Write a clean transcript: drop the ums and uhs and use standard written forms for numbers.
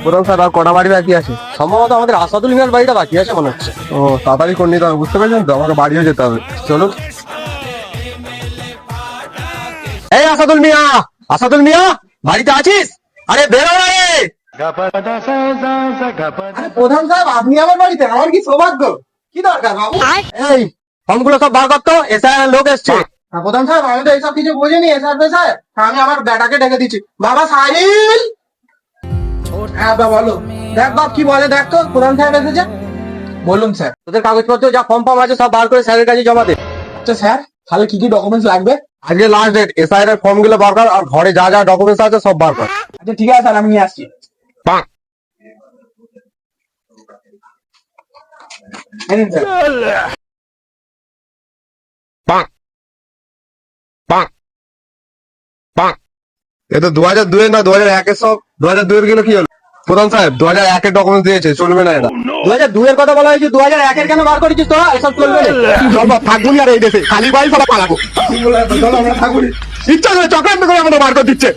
প্রধান স্যার আর কটা বাড়ি বাকি আছে? সম্ভবত আমাদের আসাদুল মিয়ার বাড়িটা বাকি আছে মনে হচ্ছে। ও, তাড়াতাড়ি করে নিতে হবে, বুঝতে পেরেছেন তো, আমাকে বাড়িও যেতে হবে। চলুন। এই আসাদুল মিয়া, আসাদুল মিয়া, বাড়িতে আছিস? আরে বেরো রে। আরে প্রধান সাহেব, আপনি আমার বাড়িতে? আমার কি সৌভাগ্য! কি দরকার বাবু? এই ফর্মগুলো সব বার করতো, এসআইআর লোক এসছে। প্রধান সাহেব, আমি তো এইসব কিছু বুঝিনি। এসআইআর সাহেব, আমি আমার বেটাকে ডেকে দিচ্ছি। বাবা সাহিল। হ্যাঁ বাবা, বলো। দেখ বাপ কি বলে, দেখ তো প্রধান সাহেব এসেছে। বলুন স্যার। তোদের কাগজপত্র যা ফর্ম আছে সব বার করে স্যারের কাছে জমা দে। আচ্ছা স্যার, তাহলে কি কি ডকুমেন্টস লাগবে? আজকে লাস্ট ডেট, এসআইআর এর ফর্ম গুলো বার কর, আর ঘরে যা যা ডকুমেন্টস আছে সব বার কর। আচ্ছা ঠিক আছে স্যার, আমি নিয়ে আসছি। এই নিন স্যার। এ তো 2002 না 2001 সব। 2002 গুলো কি হলো? প্রধান সাহেব 2001 ডকুমেন্ট দিয়েছে, চলবে না এটা। 2002 কথা বলা হয়েছে, 2001 কেন বার করেছিস তোরা? এসব চলবে না। থাকবি আর এই দেশে খালি বাড়ি সব পালাবো। ইচ্ছা করে চক্রান্ত করে আমাদের বার করে দিচ্ছে।